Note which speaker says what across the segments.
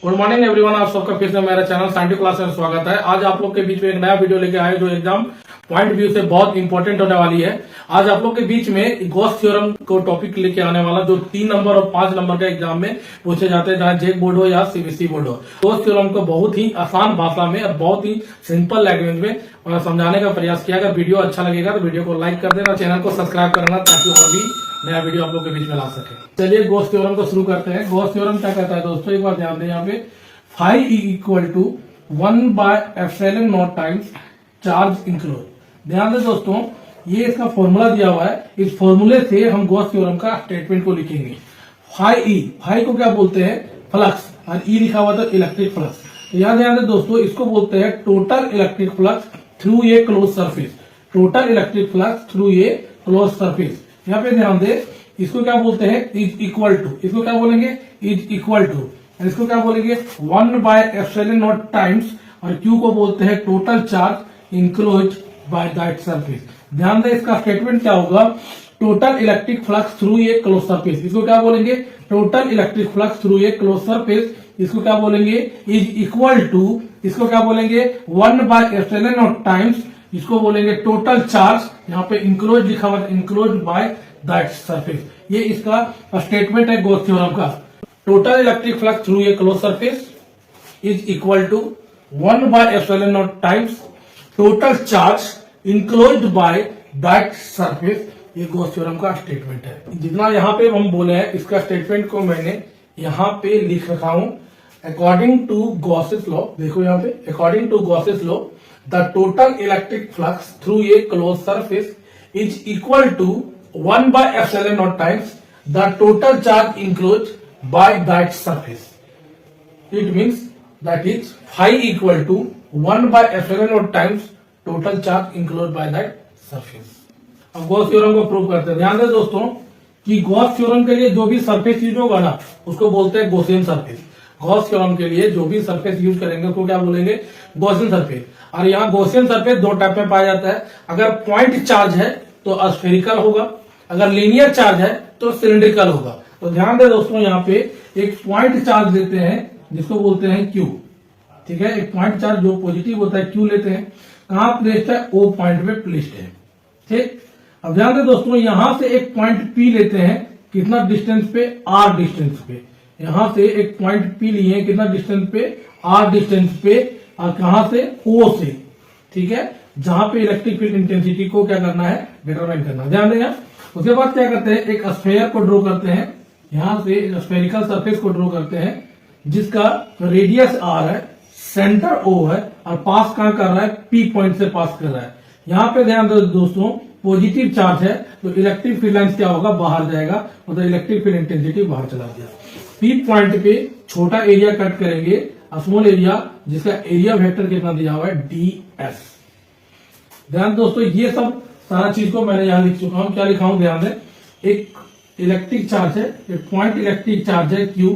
Speaker 1: Good morning everyone, आप सबका फिर से मेरा चैनल साइंटिफिक क्लास में स्वागत है। आज आप लोग के बीच में एक नया वीडियो लेके आए जो एग्जाम पॉइंट व्यू से बहुत इंपॉर्टेंट होने वाली है। आज आप लोग के बीच में गॉस थ्योरम को टॉपिक लेके आने वाला जो 3 नंबर और 5 नंबर के एग्जाम में पूछे जाते हैं, चाहे जेक बोर्ड हो या सीबीएसई बोर्ड हो। गॉस थ्योरम को बहुत ही आसान भाषा में और बहुत ही सिंपल लैंग्वेज में समझाने का प्रयास किया। अगर वीडियो अच्छा लगेगा तो वीडियो को लाइक कर देना, चैनल को सब्सक्राइब करना ताकि और भी नया वीडियो आप लोग के बीच में ला सके। चलिए गॉस थ्योरम को शुरू करते हैं। गॉस थ्योरम क्या कहता है दोस्तों, एक बार ध्यान दें। यहाँ पे phi equal to 1/ε0 times charge enclose. ध्यान दें दोस्तों, ये इसका फॉर्मूला दिया हुआ है। इस फॉर्मूले से हम गॉस थ्योरम का स्टेटमेंट को लिखेंगे। फाई को क्या बोलते हैं, फ्लक्स, और ई लिखा हुआ था इलेक्ट्रिक फ्लक्स। तो यहाँ ध्यान दें दोस्तों, इसको बोलते हैं total electric flux through a close surface. Total electric flux through a close surface. यहाँ पे ध्यान दें, इसको क्या बोलते हैं, इज इक्वल टू। इसको क्या बोलेंगे, इज इक्वल टू। इसको क्या बोलेंगे, 1/ε0 टाइम्स, और क्यू को बोलते हैं total charge enclose bye that surface. ध्यान दें, इसका स्टेटमेंट क्या होगा, total electric flux through a close surface. इसको क्या बोलेंगे, total electric flux through a close surface. इसको क्या बोलेंगे, इज इक्वल टू। इसको क्या बोलेंगे, 1/ε0 टाइम्स, इसको बोलेंगे टोटल चार्ज, यहाँ पे इंक्लोज लिखा हुआ है, इंक्लोज बाय दैट सरफेस। ये इसका स्टेटमेंट है गॉस थ्योरम का। Total electric flux through a close surface is equal to 1/ε0 times total charge enclosed by that surface. ये गॉस थ्योरम का स्टेटमेंट है। जितना यहाँ पे हम बोले हैं, इसका स्टेटमेंट को मैंने यहाँ पे लिख रखा हूं। अकॉर्डिंग टू गॉसेस लॉ, देखो यहाँ पे, according to Gauss's law the total electric flux through a close surface is equal to 1/ε0 times the total charge enclose by that surface. It means that is phi equal to 1/ε0 times total charge enclosed by that surface. अब Gauss theorem को prove करते हैं। ध्यान दें दोस्तों कि Gauss theorem के लिए जो भी सरफेस यूज होगा ना, उसको बोलते हैं गॉसियन सरफेस। गॉस थ्योरम के लिए जो भी सरफेस यूज करेंगे उसको क्या बोलेंगे, गॉसियन सरफेस। और यहाँ गॉसियन सरफेस 2 टाइप में पाया जाता है। अगर पॉइंट चार्ज है तो स्फेरिकल होगा, अगर लीनियर चार्ज है तो सिलिंड्रिकल होगा। तो ध्यान दें दोस्तों, यहाँ पे एक पॉइंट चार्ज लेते हैं जिसको बोलते हैं क्यू। ठीक है, एक पॉइंट चार्ज जो पॉजिटिव होता है क्यू लेते हैं। कहां प्लेस्ड है, ओ पॉइंट पे प्लेस्ड है। ठीक, अब ध्यान दें दोस्तों, यहां से एक पॉइंट पी लेते हैं, कितना डिस्टेंस पे, आर डिस्टेंस पे। यहां से एक पॉइंट पी लिए, कितना डिस्टेंस पे, आर डिस्टेंस पे, और कहां से, ओ से। ठीक है, जहां पे इलेक्ट्रिक फील्ड इंटेंसिटी को क्या करना है, डिटरमाइन करना। ध्यान दें, उसके बाद क्या करते हैं, एक स्फेयर को ड्रॉ करते हैं। यहां से स्फेरिकल सरफेस को ड्रॉ करते हैं जिसका रेडियस आर है, सेंटर ओ है, और पास कहां कर रहा है, पी पॉइंट से पास कर रहा है। यहां पे ध्यान दो दोस्तों, पॉजिटिव चार्ज है तो इलेक्ट्रिक फील्ड लाइंस क्या होगा, बाहर जाएगा, मतलब इलेक्ट्रिक फील्ड इंटेंसिटी बाहर चला गया। पी पॉइंट पे छोटा एरिया कट करेंगे, स्मॉल एरिया, जिसका एरिया वेक्टर कितना दिया हुआ है, ds। ध्यान दोस्तों, ये सब सारा चीज को मैंने यहां लिख चुका हूं। क्या लिखा हूं, ध्यान दें, एक इलेक्ट्रिक चार्ज है, एक पॉइंट इलेक्ट्रिक चार्ज है Q,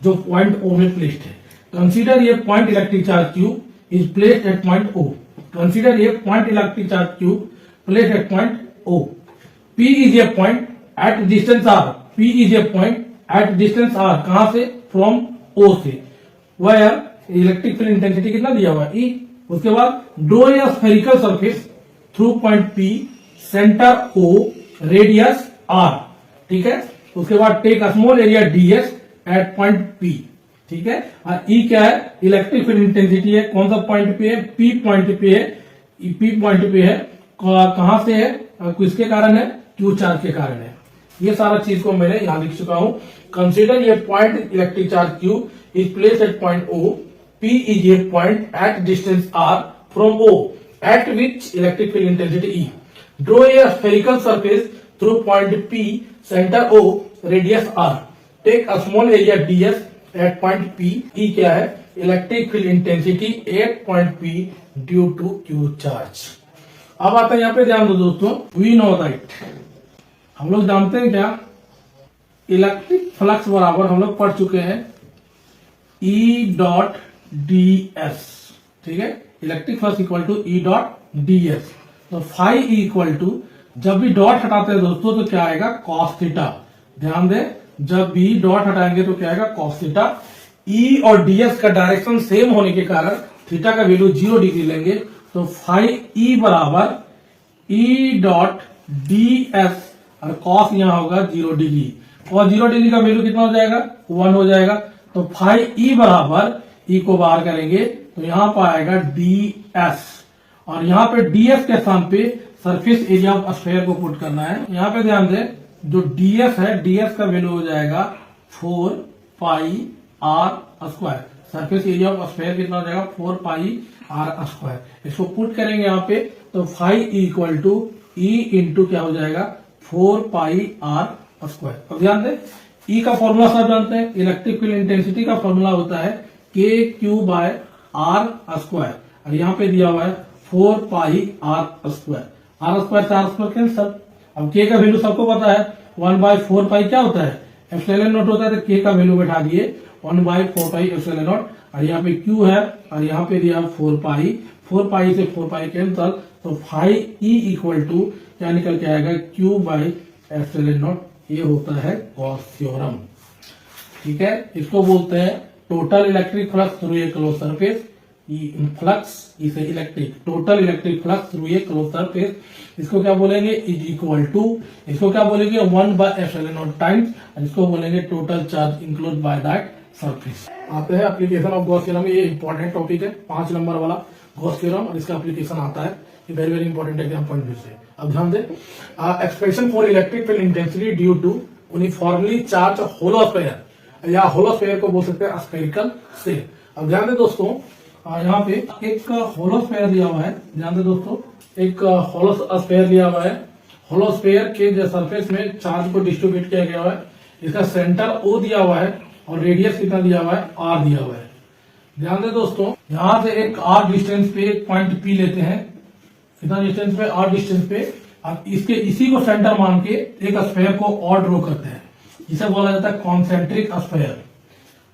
Speaker 1: जो पॉइंट O में प्लेस्ड है। कंसीडर ये point electric charge Q is placed at point O। Consider ये point electric charge Q placed at point O। P is a point at distance R। P is a point at distance R, कहां से, from O से। Where electric field intensity कितना दिया हुआ है, E। उसके बाद draw a spherical surface through point P, centre O, radius R। ठीक है, उसके बाद take small area ds at point P। ठीक है, और E क्या है, इलेक्ट्रिक फील्ड इंटेंसिटी है, कौन सा पॉइंट पे है, P पॉइंट पे है। P पॉइंट पे है, कहां से है, किसके कारण है, Q चार्ज के कारण है। ये सारा चीज को मैंने यहां लिख चुका हूं। कंसीडर ये point electric charge Q is placed at point O। P is a point at distance R from O at which electric field intensity E। Draw a spherical surface through point P, centre O, radius R। Take a small area ds at point P। E क्या है, electric field intensity at point P due to Q charge. अब आता है यहाँ पे, ध्यान दो दोस्तों, वी नो दैट, हम लोग जानते हैं क्या, इलेक्ट्रिक फ्लक्स बराबर हम लोग पढ़ चुके हैं E डॉट ds। ठीक है, electric flux equal to E dot ds। तो फाई इक्वल टू, जब भी डॉट हटाते हैं दोस्तों तो क्या आएगा, कॉस थीटा। ध्यान दें, जब भी डॉट हटाएंगे तो क्या आएगा, कॉस थीटा। ई और डीएस का डायरेक्शन सेम होने के कारण थीटा का वैल्यू 0 डिग्री लेंगे, तो फाई ई बराबर ई डॉट डी एस और कॉस यहाँ होगा 0 डिग्री, और 0 डिग्री का वैल्यू कितना हो जाएगा 1 हो जाएगा। तो फाई ई बराबर ई को बाहर करेंगे तो यहाँ पर आएगा डी एस, और यहाँ पे डीएस के स्थान पे सरफेस एरिया ऑफ स्फीयर को पुट करना है। यहाँ पे ध्यान दें, जो डीएस है, डीएस का वैल्यू हो जाएगा 4 pi R square. Surface area of sphere कितना हो जाएगा 4 पाई आर स्क्वायर। इसको पुट करेंगे यहाँ पे तो phi equal to E into क्या हो जाएगा 4 पाई आर स्क्वायर। अब ध्यान दें, ई का फॉर्मूला सब जानते हैं, इलेक्ट्रिक फील्ड इंटेंसिटी का फॉर्मूला होता है के क्यू बाय आर स्क्वायर, और यहाँ पे दिया हुआ है 4 pi R square. Are square से आर स्क्वायर कैंसल। अब के का वैल्यू सबको पता है 1/4 पाई क्या होता है एप्सिलॉन नॉट होता है, तो के का वैल्यू बैठा दिए 1/4 पाई एप्सिलॉन नॉट, और यहाँ पे क्यू है और यहाँ पे दिया 4 पाई से 4 पाई कैंसल, तो फाई ई इक्वल टू क्या निकल के आएगा क्यू बाई एप्सिलॉन नॉट। ये होता है गॉस थ्योरम। ठीक है, इसको बोलते हैं total electric flux through a close surface. Flux इसे electric, total electric flux through a close surface, इसको क्या बोलेंगे इज इक्वल टू, इसको क्या बोलेंगे 1/एप्सिलॉन टाइम्स, और इसको बोलेंगे total charge enclose bye that surface. आते हैं एप्लीकेशन ऑफ गॉस थ्योरम। ये इंपॉर्टेंट टॉपिक है 5 नंबर वाला गॉस थ्योरम, और इसका एप्लीकेशन आता है, ये very very important exam point view से। अब ध्यान दें, expression for electric field intensity due to uniformly charge hollow sphere, या होलो स्फीयर को बोल सकते हैं स्फेरिकल शेल। अब ध्यान दें दोस्तों, यहाँ पे एक होलो स्फीयर दिया हुआ है, ध्यान दें दोस्तों, एक होलो स्फीयर दिया हुआ है। होलो स्फीयर के जो सरफेस में चार्ज को डिस्ट्रीब्यूट किया गया है, इसका सेंटर ओ दिया हुआ है और रेडियस कितना दिया हुआ है आर दिया हुआ है। ध्यान दें दोस्तों, यहाँ से एक आर डिस्टेंस पे एक पॉइंट पी लेते हैं, कितना डिस्टेंस पे आर डिस्टेंस पे, अब इसके इसी को सेंटर मान के एक स्फीयर को और ड्रॉ करते हैं, जिसे बोला जाता है कॉन्सेंट्रिक स्फीयर।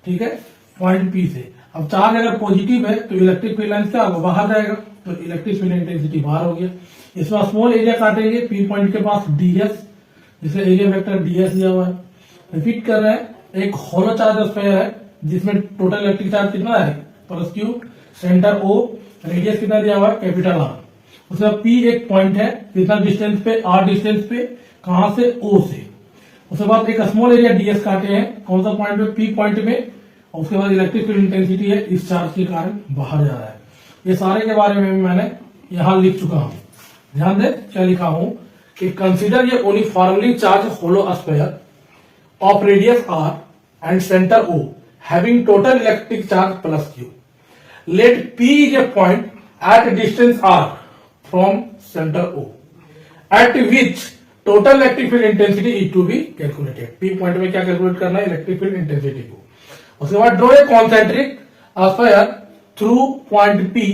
Speaker 1: ठीक है, पॉइंट पी से। अब चार्ज अगर पॉजिटिव है तो इलेक्ट्रिक फील्ड लाइन क्या होगा बाहर जाएगा, तो इलेक्ट्रिक फील्ड इंटेंसिटी बाहर हो गया। इसमें स्मॉल एरिया काटेंगे पी पॉइंट के पास डीएस, जिसे एरिया वेक्टर डीएस दिया हुआ है। रिपीट कर रहे हैं, एक होलो चार्ज स्फीयर है जिसमें टोटल इलेक्ट्रिक चार्ज कितना है plus Q, centre O, radius कितना दिया हुआ है कैपिटल आर, उसके बाद पी एक पॉइंट है कितना डिस्टेंस पे आर डिस्टेंस पे, कहां से ओ से। उसके बाद एक स्मॉल एरिया डीएस काटे हैं कौन सा पॉइंट पे पी पॉइंट में, और उसके बाद इलेक्ट्रिक फील्ड इंटेंसिटी है इस चार्ज के कारण बाहर जा रहा है। ये सारे के बारे में मैंने यहां लिख चुका हूं। ध्यान दें क्या लिखा हूं कि कंसीडर ये uniformly charge hollow sphere of radius R and centre O having total electric charge plus Q. Let P is a point at distance R from centre O at which total electric field intensity is to be calculated. P point में क्या calculate करना है electric field intensity को। उसके बाद draw a concentric sphere through point P,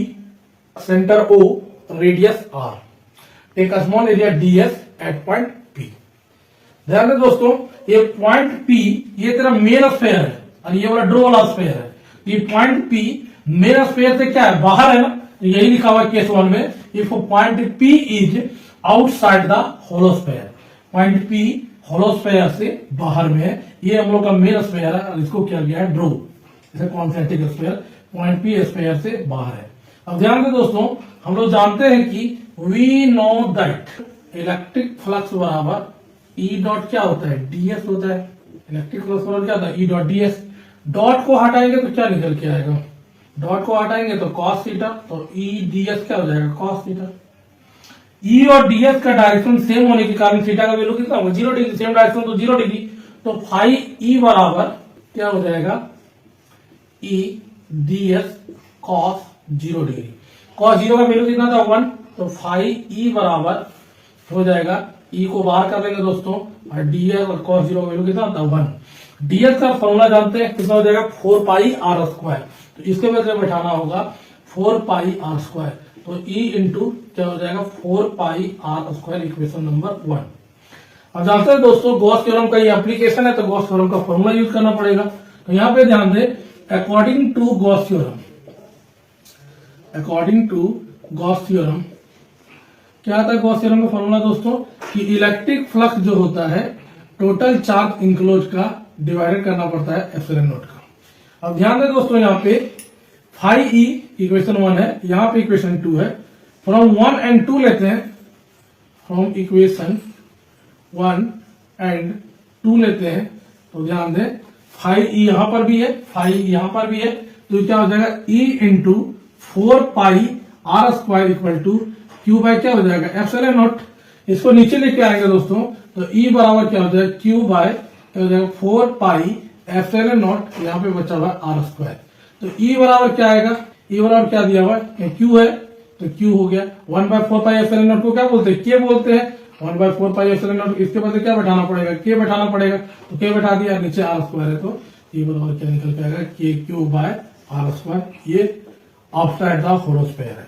Speaker 1: centre O, radius R, take a small area ds at point P. ध्यान दें दोस्तों, ये पॉइंट पी ये तेरा मेन स्फीयर है और ये वाला ड्रॉ वाला स्फीयर है। ये पॉइंट पी मेन स्फीयर से क्या है बाहर है ना, यही लिखा हुआ है केस 1 में, if point P is outside the hollow sphere, point P hollow sphere से बाहर में है, ये हम लोग का मेन स्फीयर है और इसको क्या गया है ड्रॉ, इसे concentric sphere, point P sphere से बाहर है। अब ध्यान दें दोस्तों, हम लोग जानते हैं कि we know that electric flux बराबर ई डॉट क्या होता है डीएस होता है। इलेक्ट्रिक फ्लक्स बराबर क्या होता है ई डॉट डीएस। डॉट को हटाएंगे तो क्या निकल के आएगा, डॉट को हटाएंगे तो कॉस थीटा, तो ई डीएस क्या हो जाएगा कॉस थीटा। ई और डीएस का डायरेक्शन सेम होने के कारण थीटा का वैल्यू कितना होगा 0 डिग्री, सेम डायरेक्शन तो 0 डिग्री, तो फाई ई बराबर क्या हो जाएगा ई डीएस कॉस 0 डिग्री। कॉस 0 का वैल्यू कितना था 1, तो फाई ई बराबर हो जाएगा, ई को बाहर कर देंगे दोस्तों, और डीएस और कॉस 0 का वैल्यू कितना था 1। डीएस का फॉर्मूला जानते हैं कितना हो जाएगा 4 पाई आर स्क्वायर, तो इसके वजह से बैठाना होगा 4 पाई आर स्क्वायर, तो ई इंटू क्या हो जाएगा 4 pi R square, equation number 1। अब जानते हैं दोस्तों गॉस थ्योरम का ये एप्लीकेशन है, तो गॉस थ्योरम का फॉर्मूला यूज करना पड़ेगा। तो यहाँ पे ध्यान दें, according to Gauss theorem, according to Gauss theorem क्या आता है गॉस थ्योरम का फॉर्मूला दोस्तों, कि इलेक्ट्रिक फ्लक्स जो होता है टोटल चार्ज इंक्लोज का डिवाइडेड करना पड़ता है एप्सिलॉन नॉट का। अब ध्यान दें दोस्तों, यहाँ पे फाइव ई इक्वेशन 1 है, यहाँ पे इक्वेशन 2 है। फ्रॉम 1 एंड 2 लेते हैं, फ्रॉम इक्वेशन 1 एंड 2 लेते हैं तो ध्यान दें फाइव ई यहां पर भी है, फाइव यहां पर भी है, तो क्या हो जाएगा E into 4 pi R square equal to Q by क्या हो जाएगा एप्सिलॉन नॉट। इसको नीचे लेके आएंगे दोस्तों तो ई बराबर क्या हो जाएगा क्यू बाय क्या हो जाएगा 4 पाई एप्सिलॉन नॉट, यहाँ पे बचा हुआ आर स्क्वायर। तो ई बराबर क्या आएगा, ई बराबर क्या दिया हुआ है क्यू है तो क्यू हो गया 1/4 पाई एप्सिलॉन नॉट को क्या बोलते हैं के बोलते हैं, 1/4 पाई एप्सिलॉन नॉट। इसके बदले क्या बैठाना पड़ेगा के बैठाना पड़ेगा, तो के बैठा दिया, नीचे आर स्क्वायर है तो ई बराबर क्या निकल के आएगा के क्यू बाय आर स्क्वायर। ये आउटसाइड द होलो स्फीयर है।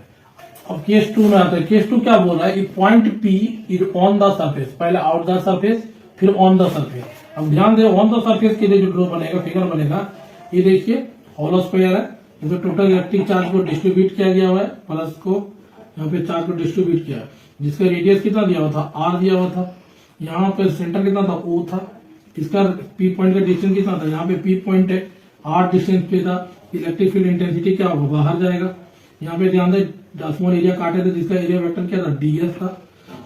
Speaker 1: अब केस 2 में आता है, केस 2 क्या बोल रहा है, point P is on the surface, पहले आउट द सरफेस फिर ऑन द सरफेस। अब ध्यान दे ऑन द सरफेस के लिए जो ड्रॉ बनेगा, फिगर बनेगा, ये देखिए होलो स्फीयर है, इसमें टोटल इलेक्ट्रिक चार्ज को डिस्ट्रीब्यूट किया गया हुआ है, प्लस को यहाँ पे चार्ज को डिस्ट्रीब्यूट किया है, जिसका रेडियस कितना दिया हुआ था आर दिया हुआ था, यहाँ पे सेंटर कितना था ओ था, इसका पी पॉइंट का डिस्टेंस कितना था, यहाँ पे पी पॉइंट है आर डिस्टेंस पे था। इलेक्ट्रिक फील्ड इंटेंसिटी क्या होगा बाहर जाएगा, यहाँ पे ध्यान दे स्मॉल एरिया काटे थे जिसका एरिया वेक्टर क्या था डीएस था।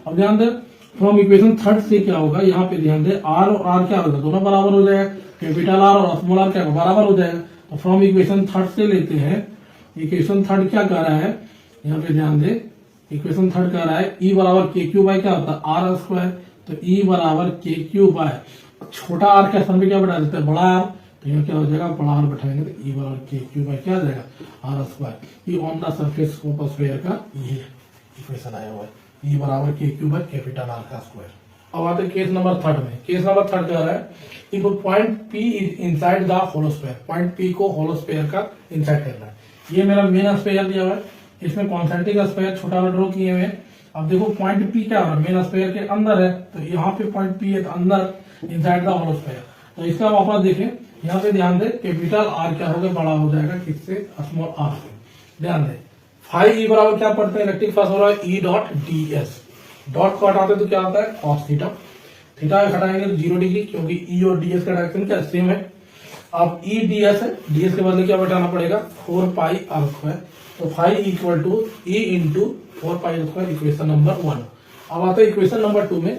Speaker 1: अब ध्यान दे फ्रॉम इक्वेशन 3 से क्या होगा, यहाँ पे ध्यान दे आर और आर क्या होगा दोनों बराबर हो जाएगा, कैपिटल आर और स्मॉल आर क्या बराबर हो जाएगा। तो फ्रॉम इक्वेशन 3 से लेते हैं, इक्वेशन 3 क्या कह रहा है, यहाँ पे ध्यान दे इक्वेशन 3 कह रहा है ई बराबर के क्यू बाय क्या होता है आर स्क्वायर, तो ई बराबर के क्यू बाय छोटा आर के स्थान पे क्या बैठा देते हैं बड़ा आर, तो यहाँ क्या हो जाएगा बड़ा आर बैठाएंगे तो ई बराबर के क्यू बाय क्या आ जाएगा R square. E on the surface of sphere का ये इक्वेशन आया हुआ है, ई बराबर K Q by capital R का स्क्वायर। अब आते हैं केस नंबर 3 में। केस नंबर 3 कह रहा है if point P is inside the hollow sphere, point P को होलो स्फीयर का इनसाइड करना है। ये मेरा मेन स्फीयर दिया हुआ है, इसमें कॉन्सेंट्रिक स्फीयर छोटा ड्रॉ किए हुए हैं। अब देखो पॉइंट पी क्या हो रहा है मेन स्फीयर के अंदर है, तो यहाँ पे पॉइंट पी है तो अंदर इनसाइड द होलो स्फीयर। तो इसका वापस देखें, यहाँ पे ध्यान दे कैपिटल आर क्या होगा बड़ा हो जाएगा किससे स्मॉल आर से। ध्यान दे फाइव ई बराबर क्या पढ़ते हैं इलेक्ट्रिक फास्ट हो रहा है E dot D S, dot को हटाते तो क्या आता है कॉस थीटा, थीटा हटाएंगे तो 0 डिग्री क्योंकि ई और डी एस का डायरेक्शन क्या सेम है। अब ई डी एस है, डी एस के बदले क्या बैठाना पड़ेगा 4 पाई आर स्क्वायर, तो phi equal to E into 4 pi R square equation number 1। अब आता है इक्वेशन नंबर 2 में,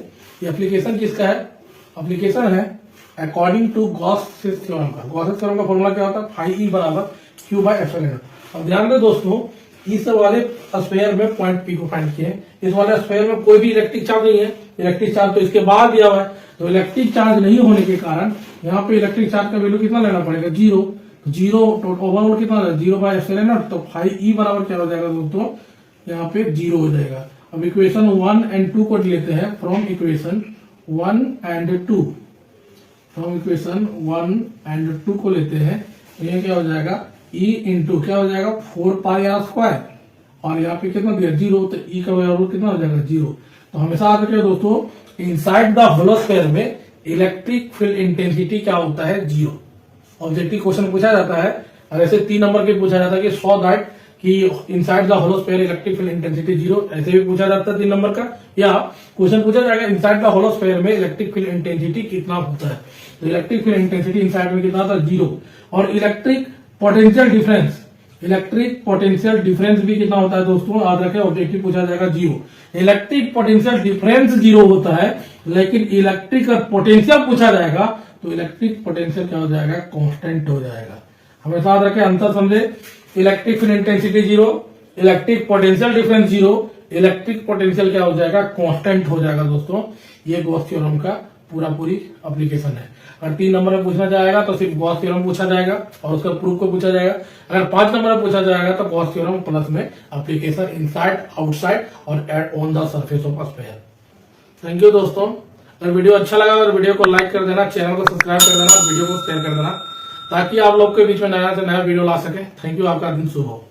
Speaker 1: ये एप्लीकेशन किसका है, एप्लीकेशन है अकॉर्डिंग टू गॉसेस थ्योरम का। गॉसेस थ्योरम का फॉर्मूला क्या होता है फाइव ई बराबर क्यू बाय एप्सिलॉन। अब ध्यान दे दोस्तों इस वाले स्फीयर में पॉइंट पी को फाइंड किए, इस वाले स्फीयर में कोई भी इलेक्ट्रिक चार्ज नहीं है, इलेक्ट्रिक चार्ज तो इसके बाद दिया हुआ है, तो इलेक्ट्रिक चार्ज नहीं होने के कारण यहाँ पे इलेक्ट्रिक चार्ज का वैल्यू कितना लेना पड़ेगा 0, ओवरऑल कितना 0 बाय एप्सिलॉन नॉट, तो फाइव ई बराबर क्या हो जाएगा दोस्तों यहाँ पे 0 हो जाएगा। अब इक्वेशन 1 एंड 2 को लेते हैं, from equation 1 and 2, from equation 1 and 2 को लेते हैं, तो ये क्या हो जाएगा ई इंटू क्या हो जाएगा 4 पाई आर स्क्वायर, और यहाँ पे कितना दिया 0, तो ई का वैल्यू कितना हो जाएगा 0। तो हमेशा याद रखिए दोस्तों इनसाइड द होलो स्फीयर में इलेक्ट्रिक फील्ड इंटेंसिटी क्या होता है 0। ऑब्जेक्टिव क्वेश्चन पूछा जाता है और ऐसे 3 नंबर के पूछा जाता है कि सो दैट कि inside the hollow sphere electric field intensity 0, ऐसे भी पूछा जाता है 3 नंबर का। या क्वेश्चन पूछा जाएगा इनसाइड द होलो स्फीयर में इलेक्ट्रिक फील्ड इंटेंसिटी कितना होता है, तो इलेक्ट्रिक फील्ड इंटेंसिटी इनसाइड में कितना था 0, और electric potential difference, electric potential difference भी कितना होता है दोस्तों याद रखें, ऑब्जेक्टिव पूछा जाएगा 0। इलेक्ट्रिक पोटेंशियल डिफरेंस 0 होता है, लेकिन इलेक्ट्रिक पोटेंशियल पूछा जाएगा तो इलेक्ट्रिक पोटेंशियल क्या हो जाएगा कांस्टेंट हो जाएगा। हमेशा याद रखें अंतर समझे, electric field intensity 0, electric potential difference 0, electric potential क्या हो जाएगा कांस्टेंट हो जाएगा दोस्तों। ये गॉस थ्योरम का पूरी एप्लीकेशन है। अगर 3 नंबर में पूछना जाएगा तो सिर्फ गॉस थ्योरम पूछा जाएगा और उसका प्रूफ को पूछा जाएगा। अगर 5 नंबर में पूछा जाएगा तो गॉस थ्योरम प्लस में एप्लीकेशन इनसाइड आउटसाइड और at on the surface of sphere. Thank you दोस्तों, अगर वीडियो अच्छा लगा तो वीडियो को लाइक कर देना, चैनल को सब्सक्राइब कर देना, वीडियो को शेयर कर देना ताकि आप लोग के बीच में नया से नया वीडियो ला सके। थैंक यू, आपका दिन शुभ हो।